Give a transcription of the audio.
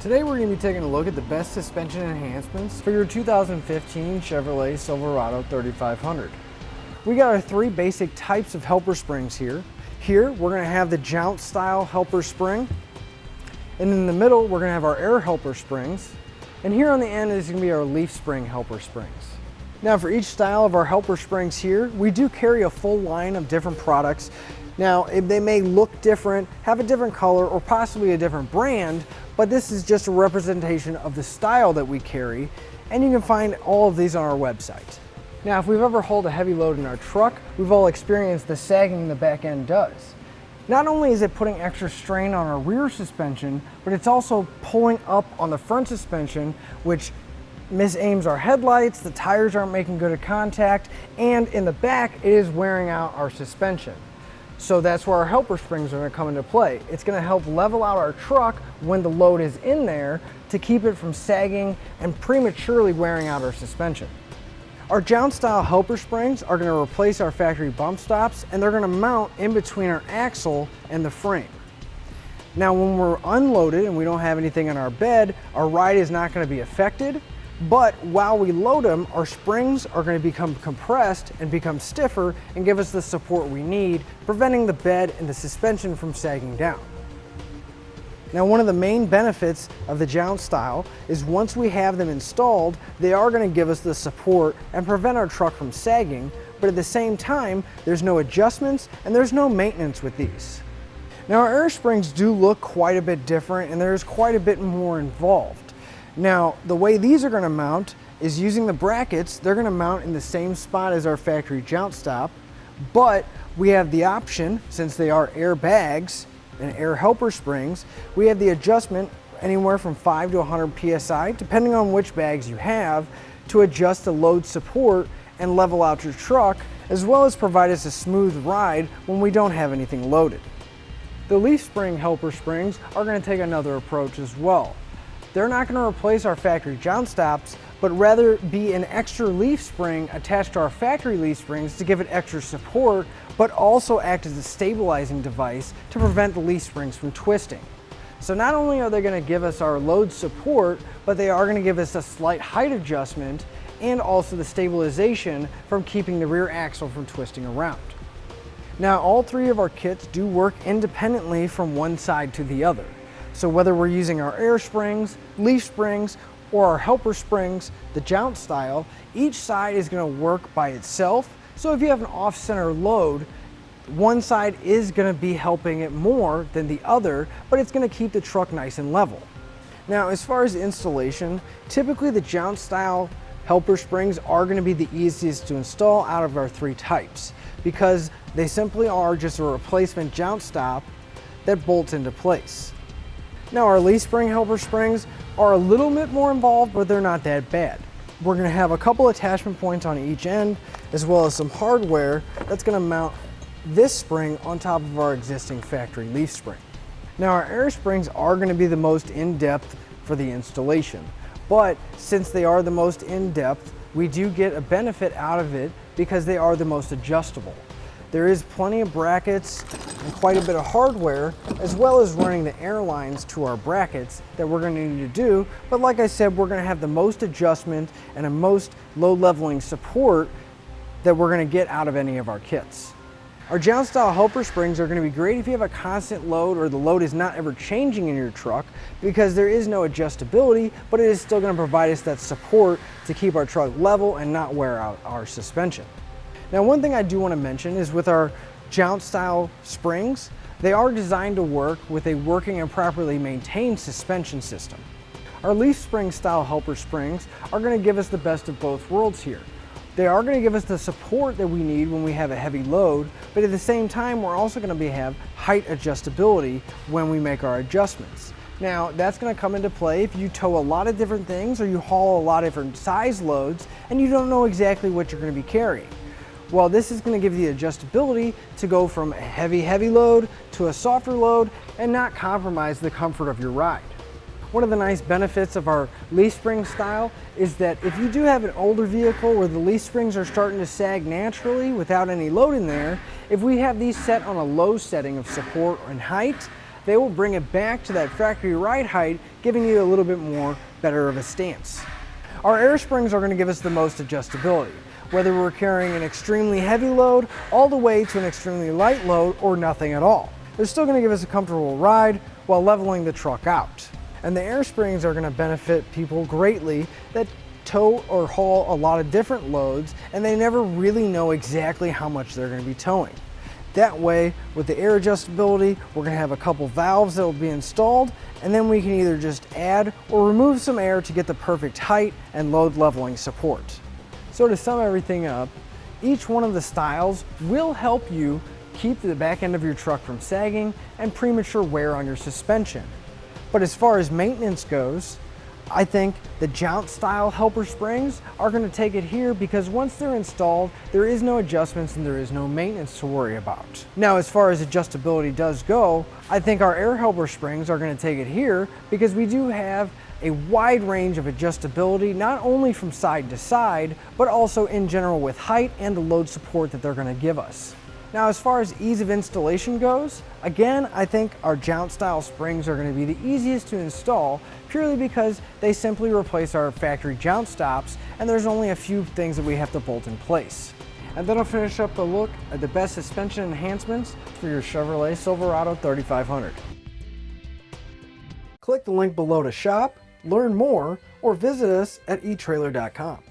Today we're going to be taking a look at the best suspension enhancements for your 2015 Chevrolet Silverado 3500. We got our three basic types of helper springs here. Here we're going to have the jounce style helper spring, and in the middle we're going to have our air helper springs, and here on the end is going to be our leaf spring helper springs. Now for each style of our helper springs here, we do carry a full line of different products. Now they may look different, have a different color, or possibly a different brand, but this is just a representation of the style that we carry, and you can find all of these on our website. Now if we've ever hauled a heavy load in our truck, we've all experienced the sagging the back end does. Not only is it putting extra strain on our rear suspension, but it's also pulling up on the front suspension, which misaims our headlights, the tires aren't making good contact, and in the back it is wearing out our suspension. So that's where our helper springs are going to come into play. It's going to help level out our truck when the load is in there to keep it from sagging and prematurely wearing out our suspension. Our jounce style helper springs are going to replace our factory bump stops, and they're going to mount in between our axle and the frame. Now when we're unloaded and we don't have anything on our bed, our ride is not going to be affected. But while we load them, our springs are going to become compressed and become stiffer and give us the support we need, preventing the bed and the suspension from sagging down. Now one of the main benefits of the jounce style is once we have them installed, they are going to give us the support and prevent our truck from sagging, but at the same time, there's no adjustments and there's no maintenance with these. Now our air springs do look quite a bit different, and there's quite a bit more involved. Now, the way these are going to mount is using the brackets. They're going to mount in the same spot as our factory jounce stop, but we have the option, since they are air bags and air helper springs, we have the adjustment anywhere from 5 to 100 psi, depending on which bags you have, to adjust the load support and level out your truck, as well as provide us a smooth ride when we don't have anything loaded. The leaf spring helper springs are going to take another approach as well. They're not going to replace our factory jounce stops, but rather be an extra leaf spring attached to our factory leaf springs to give it extra support, but also act as a stabilizing device to prevent the leaf springs from twisting. So not only are they going to give us our load support, but they are going to give us a slight height adjustment and also the stabilization from keeping the rear axle from twisting around. Now all three of our kits do work independently from one side to the other. So whether we're using our air springs, leaf springs, or our helper springs, the jounce style, each side is going to work by itself. So if you have an off-center load, one side is going to be helping it more than the other, but it's going to keep the truck nice and level. Now as far as installation, typically the jounce style helper springs are going to be the easiest to install out of our three types, because they simply are just a replacement jounce stop that bolts into place. Now our leaf spring helper springs are a little bit more involved, but they're not that bad. We're going to have a couple attachment points on each end, as well as some hardware that's going to mount this spring on top of our existing factory leaf spring. Now our air springs are going to be the most in-depth for the installation, but since they are the most in-depth, we do get a benefit out of it because they are the most adjustable. There is plenty of brackets and quite a bit of hardware, as well as running the air lines to our brackets that we're going to need to do. But like I said, we're going to have the most adjustment and a most low leveling support that we're going to get out of any of our kits. Our jounce style helper springs are going to be great if you have a constant load or the load is not ever changing in your truck, because there is no adjustability, but it is still going to provide us that support to keep our truck level and not wear out our suspension. Now one thing I do want to mention is with our jounce style springs, they are designed to work with a working and properly maintained suspension system. Our leaf spring style helper springs are going to give us the best of both worlds here. They are going to give us the support that we need when we have a heavy load, but at the same time we're also going to have height adjustability when we make our adjustments. Now that's going to come into play if you tow a lot of different things or you haul a lot of different size loads and you don't know exactly what you're going to be carrying. Well, this is going to give you the adjustability to go from a heavy load to a softer load and not compromise the comfort of your ride. One of the nice benefits of our leaf spring style is that if you do have an older vehicle where the leaf springs are starting to sag naturally without any load in there, if we have these set on a low setting of support and height, they will bring it back to that factory ride height, giving you a little bit more better of a stance. Our air springs are going to give us the most adjustability, whether we're carrying an extremely heavy load all the way to an extremely light load or nothing at all. They're still going to give us a comfortable ride while leveling the truck out. And the air springs are going to benefit people greatly that tow or haul a lot of different loads and they never really know exactly how much they're going to be towing. That way, with the air adjustability, we're going to have a couple valves that will be installed, and then we can either just add or remove some air to get the perfect height and load leveling support. So to sum everything up, each one of the styles will help you keep the back end of your truck from sagging and premature wear on your suspension. But as far as maintenance goes, I think the jounce style helper springs are going to take it here because once they're installed, there is no adjustments and there is no maintenance to worry about. Now, as far as adjustability does go, I think our air helper springs are going to take it here because we do have a wide range of adjustability, not only from side to side, but also in general with height and the load support that they're going to give us. Now, as far as ease of installation goes, again, I think our jounce style springs are going to be the easiest to install purely because they simply replace our factory jounce stops and there's only a few things that we have to bolt in place. And that'll finish up the look at the best suspension enhancements for your Chevrolet Silverado 3500. Click the link below to shop, learn more, or visit us at etrailer.com.